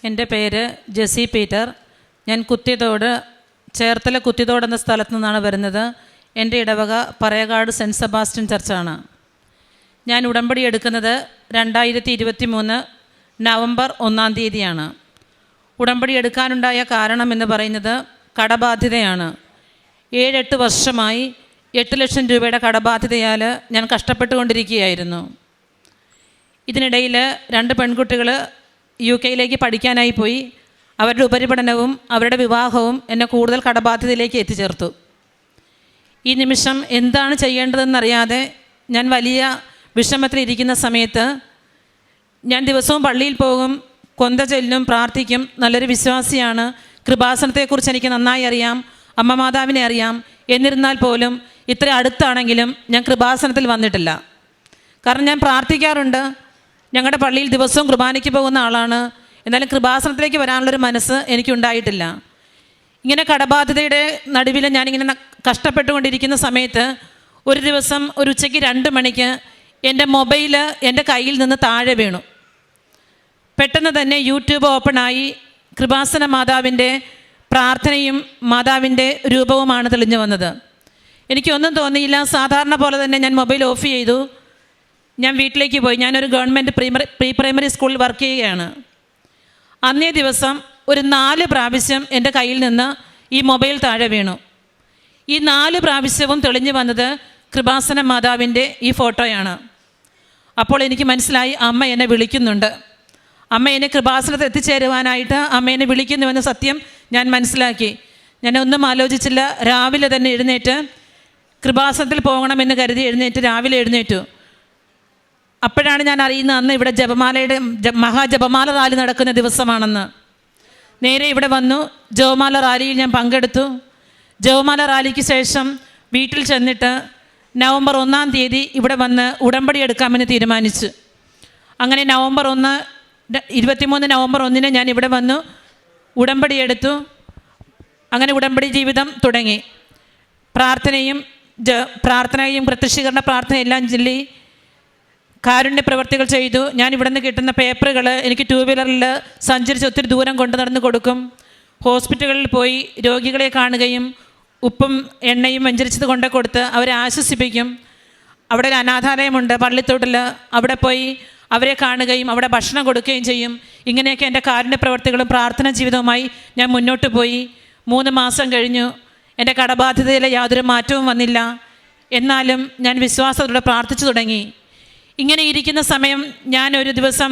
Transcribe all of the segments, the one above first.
എൻ്റെ പേര് ജെസി പീറ്റർ. ഞാൻ കുത്തിയതോട്, ചേർത്തല കുത്തിയതോട് എന്ന സ്ഥലത്തു നിന്നാണ് വരുന്നത്. എൻ്റെ ഇടവക പറയകാട് സെൻറ്റ് സെബാസ്റ്റ്യൻ ചർച്ചാണ്. ഞാൻ ഉടമ്പടി എടുക്കുന്നത് 2023 നവംബർ 1-ാം തീയതിയാണ്. ഉടമ്പടി എടുക്കാനുണ്ടായ കാരണം എന്ന് പറയുന്നത് കടബാധ്യതയാണ്. 7-8 വർഷമായി 8 ലക്ഷം രൂപയുടെ കടബാധ്യതയാൽ ഞാൻ കഷ്ടപ്പെട്ടുകൊണ്ടിരിക്കുകയായിരുന്നു. ഇതിനിടയിൽ 2 പെൺകുട്ടികൾ UK പഠിക്കാനായി പോയി. അവരുടെ ഉപരിപഠനവും അവരുടെ വിവാഹവും എന്നെ കൂടുതൽ കടബാധ്യതയിലേക്ക് എത്തിച്ചേർത്തു. ഈ നിമിഷം എന്താണ് ചെയ്യേണ്ടതെന്നറിയാതെ ഞാൻ വലിയ വിഷമത്തിലിരിക്കുന്ന സമയത്ത് ഞാൻ ദിവസവും പള്ളിയിൽ പോകും, കൊന്ത ചൊല്ലും, പ്രാർത്ഥിക്കും. നല്ലൊരു വിശ്വാസിയാണ്. കൃപാസനത്തെക്കുറിച്ച് എനിക്ക് നന്നായി അറിയാം, അമ്മ മാതാവിനെ അറിയാം. എന്നിരുന്നാൽ പോലും ഇത്ര അടുത്താണെങ്കിലും ഞാൻ കൃപാസനത്തിൽ വന്നിട്ടില്ല. കാരണം ഞാൻ പ്രാർത്ഥിക്കാറുണ്ട്, ഞങ്ങളുടെ പള്ളിയിൽ ദിവസവും കുർബാനയ്ക്ക് പോകുന്ന ആളാണ്. എന്നാലും കൃപാസനത്തിലേക്ക് വരാനുള്ളൊരു മനസ്സ് എനിക്കുണ്ടായിട്ടില്ല. ഇങ്ങനെ കടബാധ്യതയുടെ നടുവിൽ ഞാനിങ്ങനെ കഷ്ടപ്പെട്ടുകൊണ്ടിരിക്കുന്ന സമയത്ത് ഒരു ദിവസം ഒരു ഉച്ചയ്ക്ക് 2 മണിക്ക് എൻ്റെ മൊബൈൽ എൻ്റെ കയ്യിൽ നിന്ന് താഴെ വീണു. പെട്ടെന്ന് തന്നെ യൂട്യൂബ് ഓപ്പണായി. കൃപാസന മാതാവിൻ്റെ പ്രാർത്ഥനയും മാതാവിൻ്റെ രൂപവുമാണ് തെളിഞ്ഞു വന്നത്. എനിക്കൊന്നും തോന്നിയില്ല. സാധാരണ പോലെ തന്നെ ഞാൻ മൊബൈൽ ഓഫ് ചെയ്തു. ഞാൻ വീട്ടിലേക്ക് പോയി. ഞാനൊരു ഗവൺമെൻറ് പ്രീ പ്രൈമറി സ്കൂളിൽ വർക്ക് ചെയ്യുകയാണ്. അന്നേ ദിവസം ഒരു 4 പ്രാവശ്യം എൻ്റെ കയ്യിൽ നിന്ന് ഈ മൊബൈൽ താഴെ വീണു. ഈ 4 പ്രാവശ്യവും തെളിഞ്ഞു വന്നത് കൃപാസന മാതാവിൻ്റെ ഈ ഫോട്ടോയാണ്. അപ്പോൾ എനിക്ക് മനസ്സിലായി, അമ്മ എന്നെ വിളിക്കുന്നുണ്ട്. അമ്മ എന്നെ കൃപാസനത്തിൽ എത്തിച്ചേരുവാനായിട്ട് അമ്മ എന്നെ വിളിക്കുന്നുവെന്ന് സത്യം ഞാൻ മനസ്സിലാക്കി. ഞാൻ ഒന്നും ആലോചിച്ചില്ല. രാവിലെ തന്നെ എഴുന്നേറ്റ് കൃപാസനത്തിൽ പോകണമെന്ന് കരുതി രാവിലെ എഴുന്നേറ്റു. അപ്പോഴാണ് ഞാൻ അറിയുന്നത് അന്ന് ഇവിടെ മഹാജപമാല റാലി നടക്കുന്ന ദിവസമാണെന്ന്. നേരെ ഇവിടെ വന്നു. ജപമാല റാലിയിൽ ഞാൻ പങ്കെടുത്തു. ജപമാല റാലിക്ക് ശേഷം വീട്ടിൽ ചെന്നിട്ട് നവംബർ 1-ാം തീയതി ഇവിടെ വന്ന് ഉടമ്പടി എടുക്കാമെന്ന് തീരുമാനിച്ചു. അങ്ങനെ നവംബർ 1 ഞാൻ ഇവിടെ വന്നു ഉടമ്പടി എടുത്തു. അങ്ങനെ ഉടമ്പടി ജീവിതം തുടങ്ങി. പ്രാർത്ഥനയും പ്രത്യക്ഷീകരണ പ്രാർത്ഥനയെല്ലാം ചൊല്ലി കാരുണ്യ പ്രവർത്തികൾ ചെയ്തു. ഞാൻ ഇവിടെ നിന്ന് കിട്ടുന്ന പേപ്പറുകൾ എനിക്ക് 2 വീലറിൽ സഞ്ചരിച്ച് ഒത്തിരി ദൂരം കൊണ്ടു നടന്ന് കൊടുക്കും. ഹോസ്പിറ്റലുകളിൽ പോയി രോഗികളെ കാണുകയും ഉപ്പും എണ്ണയും വെഞ്ചരിച്ചത് കൊണ്ട് കൊടുത്ത് അവരെ ആശ്വസിപ്പിക്കും. അവിടെ ഒരു അനാഥാലയമുണ്ട് പള്ളിത്തോട്ടിൽ, അവിടെ പോയി അവരെ കാണുകയും അവിടെ ഭക്ഷണം കൊടുക്കുകയും ചെയ്യും. ഇങ്ങനെയൊക്കെ എൻ്റെ കാരുണ്യ പ്രവർത്തികളും പ്രാർത്ഥന ജീവിതവുമായി ഞാൻ മുന്നോട്ട് പോയി. 3 മാസം കഴിഞ്ഞു. എൻ്റെ കടബാധ്യതയിൽ യാതൊരു മാറ്റവും വന്നില്ല. എന്നാലും ഞാൻ വിശ്വാസത്തോടെ പ്രാർത്ഥിച്ചു തുടങ്ങി. ഇങ്ങനെ ഇരിക്കുന്ന സമയം ഞാൻ ഒരു ദിവസം,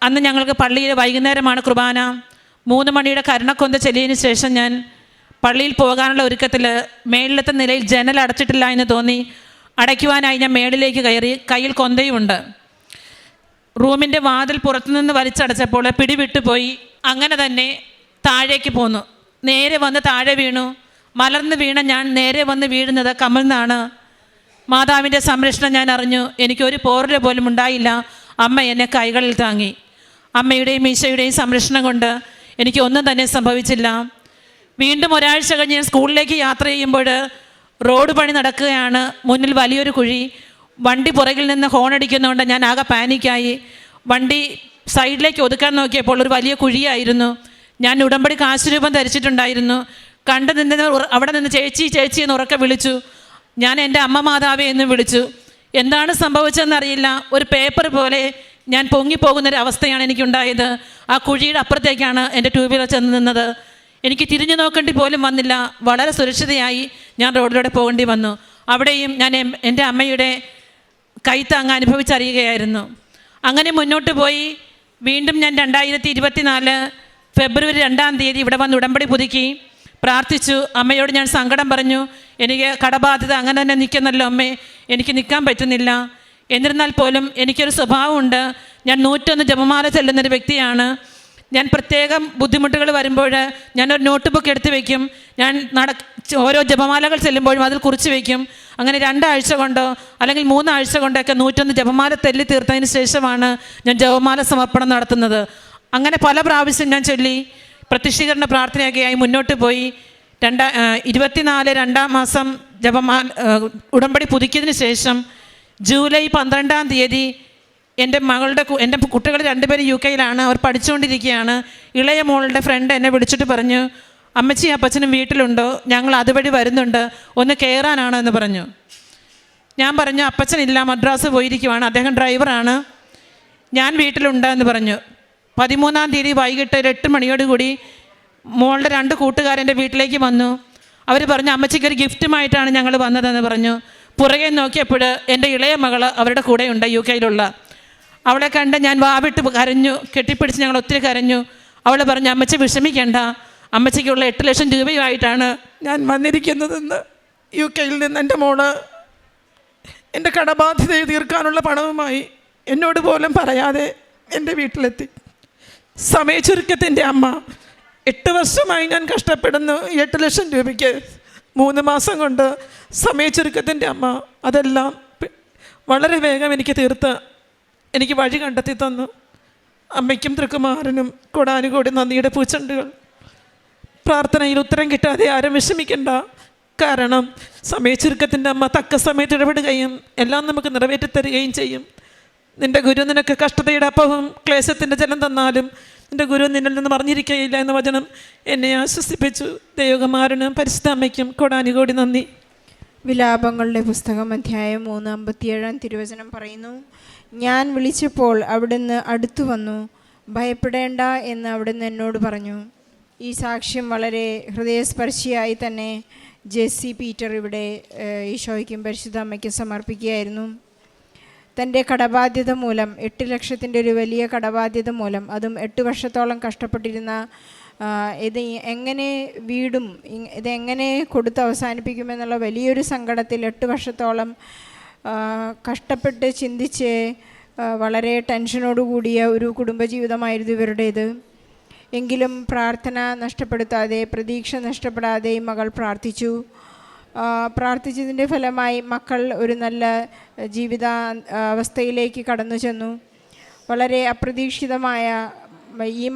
അന്ന് ഞങ്ങൾക്ക് പള്ളിയിൽ വൈകുന്നേരമാണ് കുർബാന. 3 മണിയുടെ കരുണക്കൊന്ത ചൊല്ലിയതിന് ശേഷം ഞാൻ പള്ളിയിൽ പോകാനുള്ള ഒരുക്കത്തിൽ മേളിലത്തെ നിലയിൽ ജനൽ അടച്ചിട്ടില്ല എന്ന് തോന്നി. അടയ്ക്കുവാനായി ഞാൻ മേളിലേക്ക് കയറി. കയ്യിൽ കൊന്തയുമുണ്ട്. റൂമിൻ്റെ വാതിൽ പുറത്തുനിന്ന് വലിച്ചടച്ചപ്പോൾ പിടിവിട്ടുപോയി. അങ്ങനെ തന്നെ താഴേക്ക് പോന്നു. നേരെ വന്ന് താഴെ വീണു. മലർന്ന് വീണ ഞാൻ നേരെ വന്ന് വീഴുന്നത് കമൽന്നാണ്. മാതാവിൻ്റെ സംരക്ഷണം ഞാൻ അറിഞ്ഞു. എനിക്കൊരു പോറൽ പോലും ഉണ്ടായില്ല. അമ്മ എന്നെ കൈകളിൽ താങ്ങി. അമ്മയുടെയും ഈശോയുടെയും സംരക്ഷണം കൊണ്ട് എനിക്ക് ഒന്നും തന്നെ സംഭവിച്ചില്ല. വീണ്ടും ഒരാഴ്ച കഴിഞ്ഞ് ഞാൻ സ്കൂളിലേക്ക് യാത്ര ചെയ്യുമ്പോൾ റോഡ് പണി നടക്കുകയാണ്. മുന്നിൽ വലിയൊരു കുഴി. വണ്ടി പുറകിൽ നിന്ന് ഹോണടിക്കുന്നതുകൊണ്ട് ഞാൻ ആകെ പാനിക്കായി. വണ്ടി സൈഡിലേക്ക് ഒതുക്കാൻ നോക്കിയപ്പോൾ ഒരു വലിയ കുഴിയായിരുന്നു. ഞാൻ ഉടമ്പടി കാശുരൂപം ധരിച്ചിട്ടുണ്ടായിരുന്നു. കണ്ടു നിന്ന് അവിടെ നിന്ന് ചേച്ചി ചേച്ചി എന്ന് ഉറക്കെ വിളിച്ചു. ഞാൻ എൻ്റെ അമ്മ മാതാവേ എന്ന് വിളിച്ചു. എന്താണ് സംഭവിച്ചതെന്നറിയില്ല. ഒരു പേപ്പർ പോലെ ഞാൻ പൊങ്ങിപ്പോകുന്നൊരവസ്ഥയാണ് എനിക്കുണ്ടായത്. ആ കുഴിയുടെ അപ്പുറത്തേക്കാണ് എൻ്റെ 2 വീലർ ചെന്ന് നിന്നത്. എനിക്ക് തിരിഞ്ഞു നോക്കേണ്ടി പോലും വന്നില്ല. വളരെ സുരക്ഷിതയായി ഞാൻ റോഡിലൂടെ പോകേണ്ടി വന്നു. അവിടെയും ഞാൻ എൻ്റെ അമ്മയുടെ കൈത്താങ്ങ് അനുഭവിച്ചറിയുകയായിരുന്നു. അങ്ങനെ മുന്നോട്ട് പോയി. വീണ്ടും ഞാൻ 2024 ഫെബ്രുവരി 2-ാം തീയതി ഇവിടെ വന്ന് ഉടമ്പടി പുതുക്കി പ്രാർത്ഥിച്ചു. അമ്മയോട് ഞാൻ സങ്കടം പറഞ്ഞു. എനിക്ക് കടബാധ്യത അങ്ങനെ തന്നെ നിൽക്കുന്നല്ലോ അമ്മേ, എനിക്ക് നിൽക്കാൻ പറ്റുന്നില്ല. എന്നിരുന്നാൽ പോലും എനിക്കൊരു സ്വഭാവമുണ്ട്. ഞാൻ 101 ജപമാല ചെല്ലുന്നൊരു വ്യക്തിയാണ്. ഞാൻ പ്രത്യേകം ബുദ്ധിമുട്ടുകൾ വരുമ്പോൾ ഞാനൊരു നോട്ട് ബുക്ക് എടുത്ത് വയ്ക്കും. ഞാൻ ഓരോ ജപമാലകൾ ചെല്ലുമ്പോഴും അതിൽ കുറിച്ച് വയ്ക്കും. അങ്ങനെ 2 ആഴ്ച കൊണ്ടോ അല്ലെങ്കിൽ 3 ആഴ്ച കൊണ്ടൊക്കെ 101 ജപമാല തെല്ലി തീർത്തതിന് ശേഷമാണ് ഞാൻ ജപമാല സമർപ്പണം നടത്തുന്നത്. അങ്ങനെ പല പ്രാവശ്യം ഞാൻ ചൊല്ലി പ്രത്യക്ഷീകരണ പ്രാർത്ഥനയൊക്കെയായി മുന്നോട്ട് പോയി. 2024 2-ാം മാസം ഉടമ്പടി പുതുക്കിയതിന് ശേഷം ജൂലൈ 12-ാം തീയതി എൻ്റെ കുട്ടികൾ 2 പേര് UK അവർ പഠിച്ചുകൊണ്ടിരിക്കുകയാണ്. ഇളയ മോളുടെ ഫ്രണ്ട് എന്നെ വിളിച്ചിട്ട് പറഞ്ഞു, അമ്മച്ചി അപ്പച്ചനും വീട്ടിലുണ്ടോ, ഞങ്ങൾ അതുവഴി വരുന്നുണ്ട്, ഒന്ന് കയറാനാണോ എന്ന് പറഞ്ഞു. ഞാൻ പറഞ്ഞു അപ്പച്ചനില്ല, മദ്രാസ് പോയിരിക്കുവാണ്, അദ്ദേഹം ഡ്രൈവറാണ്, ഞാൻ വീട്ടിലുണ്ട് എന്ന് പറഞ്ഞു. 13-ാം തീയതി വൈകിട്ട് 8 മണിയോടുകൂടി മോളുടെ 2 കൂട്ടുകാരെൻ്റെ വീട്ടിലേക്ക് വന്നു. അവർ പറഞ്ഞു അമ്മച്ചിക്ക് ഒരു ഗിഫ്റ്റുമായിട്ടാണ് ഞങ്ങൾ വന്നതെന്ന് പറഞ്ഞു. പുറകെ നോക്കിയപ്പോൾ എൻ്റെ ഇളയ മകൾ അവരുടെ കൂടെയുണ്ട്, UK. അവളെ കണ്ട് ഞാൻ വാവിട്ട് കരഞ്ഞു, കെട്ടിപ്പിടിച്ച് ഞങ്ങൾ ഒത്തിരി കരഞ്ഞു. അവൾ പറഞ്ഞു അമ്മച്ചി വിഷമിക്കേണ്ട, അമ്മച്ചിക്കുള്ള 8 ലക്ഷം രൂപയുമായിട്ടാണ് ഞാൻ വന്നിരിക്കുന്നതെന്ന്. UK നിന്ന് എൻ്റെ മോള് എൻ്റെ കടബാധ്യതയെ തീർക്കാനുള്ള പണവുമായി എന്നോട് പോലും പറയാതെ എൻ്റെ വീട്ടിലെത്തി. സമയച്ചുരുക്കത്തിൻ്റെ അമ്മ 8 വർഷമായി ഞാൻ കഷ്ടപ്പെടുന്നു 8 ലക്ഷം രൂപയ്ക്ക്. 3 മാസം കൊണ്ട് സമയച്ചുരുക്കത്തിൻ്റെ അമ്മ അതെല്ലാം വളരെ വേഗം എനിക്ക് തീർത്ത് എനിക്ക് വഴി കണ്ടെത്തി തന്നു. അമ്മയ്ക്കും തൃക്കുമാരനും കൊടാനുകൂടി നന്ദിയുടെ പൂച്ചെണ്ടുകൾ. പ്രാർത്ഥനയിൽ ഉത്തരം കിട്ടാതെ ആരും വിഷമിക്കണ്ട. കാരണം സമയച്ചുരുക്കത്തിൻ്റെ അമ്മ തക്ക സമയത്ത് ഇടപെടുകയും എല്ലാം നമുക്ക് നിറവേറ്റിത്തരികയും ചെയ്യും. നിൻ്റെ ഗുരു നിനക്ക് കഷ്ടതയുടെ അപ്പവും ക്ലേശത്തിൻ്റെ ജലം തന്നാലും നിൻ്റെ ഗുരു നിന്നിൽ നിന്ന് മറിഞ്ഞിരിക്കുകയില്ല എന്ന വചനം എന്നെ ആശ്വസിപ്പിച്ചു. ദൈവകുമാരനും പരിശുദ്ധ അമ്മയ്ക്കും കൊടാനുകൂടി നന്ദി. വിലാപങ്ങളുടെ പുസ്തകം അധ്യായം 3:57 തിരുവചനം പറയുന്നു, ഞാൻ വിളിച്ചപ്പോൾ അവിടുന്ന് അടുത്തു വന്നു, ഭയപ്പെടേണ്ട എന്ന് അവിടുന്ന് എന്നോട് പറഞ്ഞു. ഈ സാക്ഷ്യം വളരെ ഹൃദയസ്പർശിയായി തന്നെ ജെസ്സി പീറ്റർ ഇവിടെ ഈശോയ്ക്കും പരിശുദ്ധ അമ്മയ്ക്കും സമർപ്പിക്കുകയായിരുന്നു. തൻ്റെ കടബാധ്യത മൂലം 8 ലക്ഷത്തിൻ്റെ ഒരു വലിയ കടബാധ്യത മൂലം, അതും 8 വർഷത്തോളം കഷ്ടപ്പെട്ടിരുന്ന ഇത് എങ്ങനെ വീടും ഇതെങ്ങനെ കൊടുത്ത് അവസാനിപ്പിക്കുമെന്നുള്ള വലിയൊരു സങ്കടത്തിൽ 8 വർഷത്തോളം കഷ്ടപ്പെട്ട് ചിന്തിച്ച് വളരെ ടെൻഷനോടുകൂടിയ ഒരു കുടുംബജീവിതമായിരുന്നു ഇവരുടേത്. എങ്കിലും പ്രാർത്ഥന നഷ്ടപ്പെടുത്താതെ, പ്രതീക്ഷ നഷ്ടപ്പെടാതെ മകൾ പ്രാർത്ഥിച്ചു. പ്രാർത്ഥിച്ചതിൻ്റെ ഫലമായി മക്കൾ ഒരു നല്ല ജീവിത അവസ്ഥയിലേക്ക് കടന്നു ചെന്നു. വളരെ അപ്രതീക്ഷിതമായ ഈ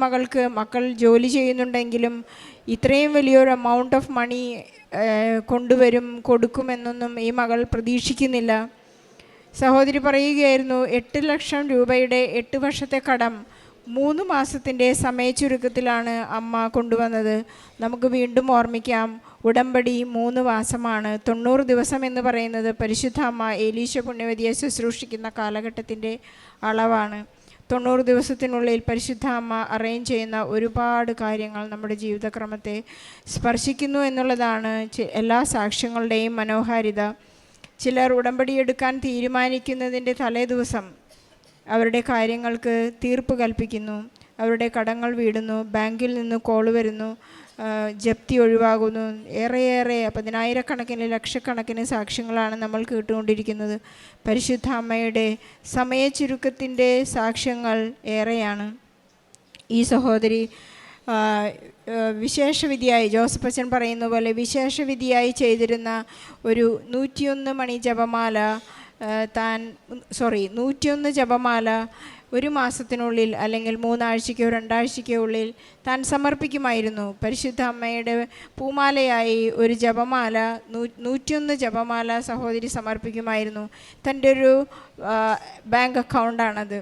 മക്കൾ ജോലി ചെയ്യുന്നുണ്ടെങ്കിലും ഇത്രയും വലിയൊരു എമൗണ്ട് ഓഫ് മണി കൊടുക്കുമെന്നൊന്നും ഈ മകൾ പ്രതീക്ഷിക്കുന്നില്ല. സഹോദരി പറയുകയായിരുന്നു, 8 ലക്ഷം രൂപയുടെ 8 വർഷത്തെ കടം 3 മാസത്തിൻ്റെ സമയച്ചുരുക്കത്തിലാണ് അമ്മ കൊണ്ടുവന്നത്. നമുക്ക് വീണ്ടും ഓർമ്മിക്കാം, ഉടമ്പടി 3 മാസമാണ്. 90 ദിവസം എന്ന് പറയുന്നത് പരിശുദ്ധ അമ്മ ഏലീശ പുണ്യവതിയെ ശുശ്രൂഷിക്കുന്ന കാലഘട്ടത്തിൻ്റെ അളവാണ്. 90 ദിവസത്തിനുള്ളിൽ പരിശുദ്ധ അമ്മ അറേഞ്ച് ചെയ്യുന്ന ഒരുപാട് കാര്യങ്ങൾ നമ്മുടെ ജീവിതക്രമത്തെ സ്പർശിക്കുന്നു എന്നുള്ളതാണ് എല്ലാ സാക്ഷ്യങ്ങളുടെയും മനോഹാരിത. ചിലർ ഉടമ്പടി എടുക്കാൻ തീരുമാനിക്കുന്നതിൻ്റെ തലേ ദിവസം അവരുടെ കാര്യങ്ങൾക്ക് തീർപ്പ് കൽപ്പിക്കുന്നു, അവരുടെ കടങ്ങൾ വീടുന്നു, ബാങ്കിൽ നിന്ന് കോൾ വരുന്നു, ജപ്തി ഒഴിവാകുന്നു. ഏറെയേറെ 10,000-കണക്കിന് ലക്ഷക്കണക്കിന് സാക്ഷ്യങ്ങളാണ് നമ്മൾ കേട്ടുകൊണ്ടിരിക്കുന്നത്. പരിശുദ്ധ അമ്മയുടെ സമയച്ചുരുക്കത്തിൻ്റെ സാക്ഷ്യങ്ങൾ ഏറെയാണ്. ഈ സഹോദരി വിശേഷവിധിയായി, ജോസഫച്ചൻ പറയുന്ന പോലെ വിശേഷവിധിയായി ചെയ്തിരുന്ന ഒരു 101 മണി ജപമാല 101 ജപമാല 1 മാസത്തിനുള്ളിൽ അല്ലെങ്കിൽ 3 ആഴ്ചയ്ക്കോ 2 ആഴ്ചയ്ക്കോ ഉള്ളിൽ താൻ സമർപ്പിക്കുമായിരുന്നു. പരിശുദ്ധ അമ്മയുടെ പൂമാലയായി ഒരു ജപമാല 101 ജപമാല സഹോദരി സമർപ്പിക്കുമായിരുന്നു. തൻ്റെ ഒരു ബാങ്ക് അക്കൗണ്ടാണത്.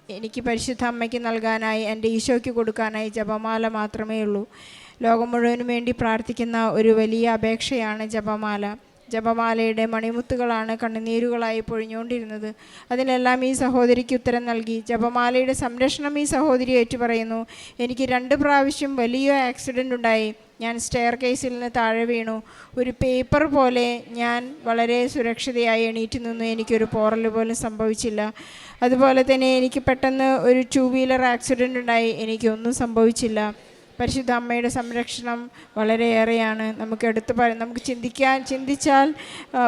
എനിക്ക് പരിശുദ്ധ അമ്മയ്ക്ക് നൽകാനായി, എൻ്റെ ഈശോയ്ക്ക് കൊടുക്കാനായി ജപമാല മാത്രമേ ഉള്ളൂ. ലോകം മുഴുവനും വേണ്ടി പ്രാർത്ഥിക്കുന്ന ഒരു വലിയ അപേക്ഷയാണ് ജപമാല. ജപമാലയുടെ മണിമുത്തുകളാണ് കണ്ണുനീരുകളായി പൊഴിഞ്ഞുകൊണ്ടിരുന്നത്. അതിനെല്ലാം ഈ സഹോദരിക്ക് ഉത്തരം നൽകി. ജപമാലയുടെ സംരക്ഷണം ഈ സഹോദരി ഏറ്റുപറയുന്നു. എനിക്ക് 2 പ്രാവശ്യം വലിയ ആക്സിഡൻ്റ് ഉണ്ടായി. ഞാൻ സ്റ്റെയർ കേസിൽ നിന്ന് താഴെ വീണു. ഒരു പേപ്പർ പോലെ ഞാൻ വളരെ സുരക്ഷിതയായി എണീറ്റ് നിന്നു. എനിക്കൊരു പോറൽ പോലും സംഭവിച്ചില്ല. അതുപോലെ തന്നെ എനിക്ക് പെട്ടെന്ന് ഒരു 2 വീലർ ആക്സിഡൻ്റ് ഉണ്ടായി. എനിക്കൊന്നും സംഭവിച്ചില്ല. പരിശുദ്ധ അമ്മയുടെ സംരക്ഷണം വളരെയേറെയാണ്. നമുക്ക് ചിന്തിച്ചാൽ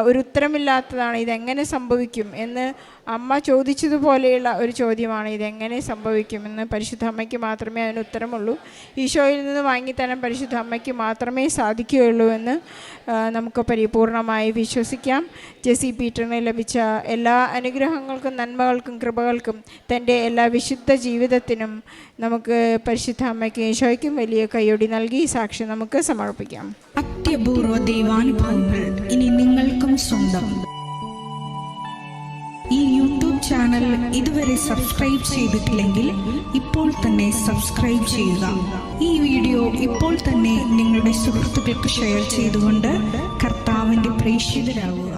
ഒരു ഉത്തരമില്ലാത്തതാണ്. ഇതെങ്ങനെ സംഭവിക്കും എന്ന് അമ്മ ചോദിച്ചതുപോലെയുള്ള ഒരു ചോദ്യമാണ്. ഇതെങ്ങനെ സംഭവിക്കുമെന്ന് പരിശുദ്ധ അമ്മയ്ക്ക് മാത്രമേ അതിന് ഉത്തരമുള്ളൂ. ഈശോയിൽ നിന്ന് വാങ്ങിത്തരാൻ പരിശുദ്ധ അമ്മയ്ക്ക് മാത്രമേ സാധിക്കുകയുള്ളൂ എന്ന് നമുക്ക് പരിപൂർണമായി വിശ്വസിക്കാം. ജെസ്സി പീറ്ററിന് ലഭിച്ച എല്ലാ അനുഗ്രഹങ്ങൾക്കും നന്മകൾക്കും കൃപകൾക്കും തൻ്റെ എല്ലാ വിശുദ്ധ ജീവിതത്തിനും നമുക്ക് പരിശുദ്ധ അമ്മയ്ക്കും ഈശോയ്ക്കും വലിയ കയ്യൊടി നൽകി സാക്ഷി നമുക്ക് സമർപ്പിക്കാം. അത്യപൂർവ ദൈവാനുഭവങ്ങൾ ഇനി നിങ്ങൾക്കും സ്വന്തം. ഈ യൂട്യൂബ് ചാനൽ ഇതുവരെ സബ്സ്ക്രൈബ് ചെയ്തിട്ടില്ലെങ്കിൽ ഇപ്പോൾ തന്നെ സബ്സ്ക്രൈബ് ചെയ്യുക. ഈ വീഡിയോ ഇപ്പോൾ തന്നെ നിങ്ങളുടെ സുഹൃത്തുക്കൾക്ക് ഷെയർ ചെയ്തുകൊണ്ട് കർത്താവിൻ്റെ പ്രേക്ഷിതരാകുക.